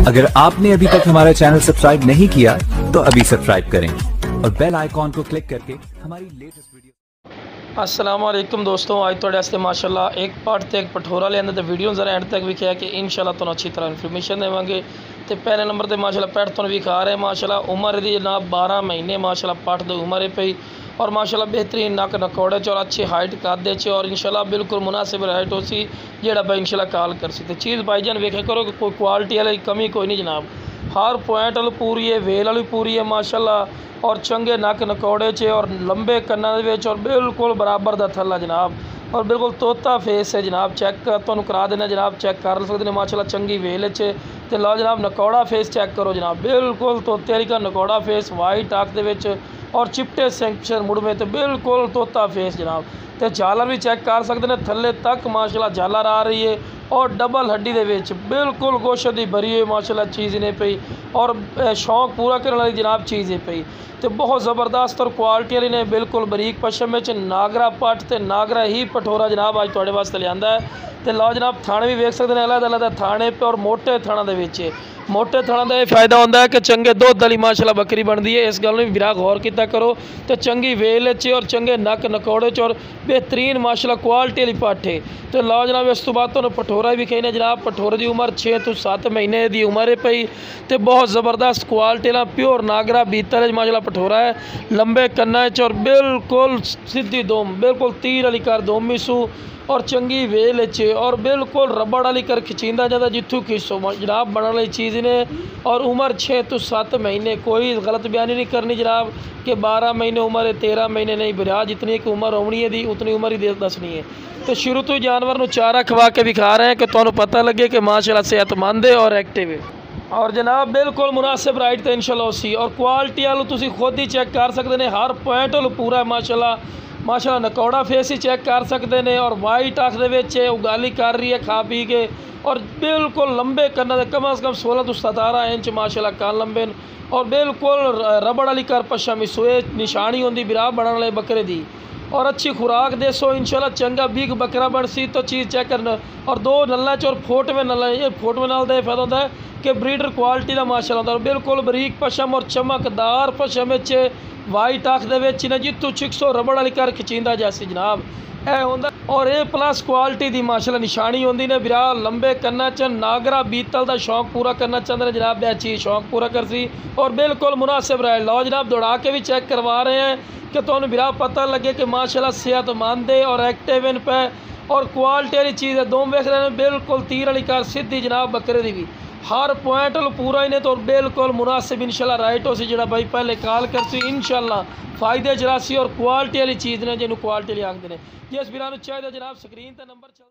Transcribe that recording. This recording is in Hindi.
अगर आपने अभी तक हमारा चैनल सब्सक्राइब नहीं किया तो अभी सब्सक्राइब करें और बेल आइकॉन को क्लिक करके हमारी लेटेस्ट वीडियो। अस्सलाम वालेकुम दोस्तों, आज थोड़े वास्ते माशाल्लाह एक पार्ट ते एक पठोरा लेंदे ते वीडियो जरा एंड तक विखा कि इंशाल्लाह तुहानू अच्छी तरह इन्फॉर्मेशन देवांगे। तो पहले नंबर ते माशाल्लाह पैठ तुहानू विखा रहे माशाल्लाह उम्र दी जनाब 12 महीने माशाल्लाह पठ दी उम्र है पई और माशाल्लाह बेहतरीन नक नकौड़े च और अच्छी हाइट कद च और इंशाल्लाह बिल्कुल मुनासिब हाइट होसी जेड़ा भाई इंशाल्लाह कॉल कर सी। चीज़ भाईजान वेखे करो कि कोई क्वालिटी वाली कमी कोई नहीं जनाब, हर पॉइंट वाली पूरी है, वेल वाली पूरी है माशाल्लाह और चंगे नक नकौड़े च और लंबे कन्ना दे विच और बिल्कुल बराबर दा थल्ला जनाब और बिल्कुल तोता फेस है जनाब। चेक तुहानू करा देना जनाब, चेक कर सकते हैं माशाल्लाह चंगी वेल च। तो लो जनाब नकौड़ा फेस चेक करो जनाब, बिल्कुल तोते वाली का नकौड़ा फेस वाइट अख दे विच और चिट्टे सेंक्शन मुड़ में तो बिल्कुल तोता फेस जनाब। तो झालर भी चेक कर सकते हैं, थल्ले तक माशाल्लाह झालर आ रही है और डबल हड्डी दे विच बिल्कुल गोश्त दी भरी हुई माशाल्लाह चीज़ ने पई और शौक पूरा करने वाली जनाब चीज़ है पई। तो बहुत ज़बरदस्त और क्वालिटी वाली ने बिल्कुल बरीक पशम में नागरा पट तो नागरा ही पठोरा जनाब अज तुहाडे वास्ते लिआंदा है। तो लो जनाब थाने भी वेख सकते हैं अलग अलग थाने पे और मोटे थाना दे विच मोटे थाना का यह फायदा होता है कि चंगे दुध वाली माशाल्लाह बकरी बनती है। इस गल भी विरा गौर किया करो तो चंगी वेल च और चंगे नक नकौड़े च और बेहतरीन माशाल्लाह क्वालिटी वाली पठ है। तो लो जनाब इस तो बाद तुहानू पठोरा भी कहने जनाब, पठोरे की उम्र 6 तो 7 महीने की उम्र है पई तो बहुत ज़बरदस्त क्वालिटी वाला प्योर नागरा बीतल माशाल्लाह पठोरा है, लंबे कन्ना च और बिल्कुल सीधी दोम बिल्कुल तीर वाली कर दोमी सू और चंगी वेल च और बिल्कुल रबड़ वाली कर खिंचींदा जाता जिथू खिसो जनाब बनने वाली चीज़ ने। और उम्र 6 तो 7 महीने, कोई गलत बयानी नहीं करनी जनाब कि 12 महीने उम्र है 13 महीने नहीं, बिरा जितनी एक उम्र होनी है दी उतनी उम्र ही दसनी है। तो शुरू तो जानवर को चारा खवा के दिखा रहे हैं कि तुहानू पता लगे कि माशाल्लाह सेहतमंद है और एक्टिव है और जनाब बिल्कुल मुनासिब राइट तो इंशाल्लाह उसी और क्वालिटी वालू तुसी खुद ही चेक कर सकते हैं, हर पॉइंट वालू पूरा माशाल्लाह नकौड़ा फेस ही चेक कर सकते हैं और वाइट अख दे उगाली कर रही है खा पी के और बिल्कुल लंबे कन्ना दे कम से कम 16 तो 17 इंच माशाल्लाह कान लंबे और बिल्कुल रबड़ वाली कर पशम सोए निशानी होंगी बिरा बनने वाले बकरे दी और अच्छी खुराक दे सो इंशाल्लाह चंगा बिग बकरा बन सी। तो चीज़ चेक करना और 2 नल्ला च और फोटवे नल्ला, ये फोटवे नाल दा फायदा होता है कि ब्रीडर क्वालिटी का माशाल्लाह होता है बिल्कुल बरीक पशम और चमकदार पशम वाइट अख दे जितू चिक्सो रबड़ वाली कर खिंचींदा जैसी जनाब ए होंदा और ए प्लस क्वालिटी दी माशाल्लाह निशानी होंदी ने बिरा लंबे कन्ना च नागरा बीतल दा शौक पूरा करना चाहते हैं जनाब, यह चीज़ शौक पूरा कर सी और बिल्कुल मुनासिब रहे। लो जनाब दौड़ा के भी चेक करवा रहे हैं कि तुहानू बिरा पता लगे कि माशाल्लाह सेहतमंद है और एक्टिव इन पे और क्वालिटी वाली चीज़ है। दोम वेख रहे हैं बिल्कुल तीर वाली कार सीधी जनाब बकरे दी भी हर पॉइंट पूरा ही ने तो बिल्कुल मुनासिब इंशाल्लाह राइट हो सी जो भाई पहले कॉल कर सी इंशाल्लाह फायदे जरासी और क्वालिटी वाली चीज़ ने जिन्होंने क्वालिटी आखते हैं। जिस बिरा चाहिए जनाब स्क्रीन पर नंबर चल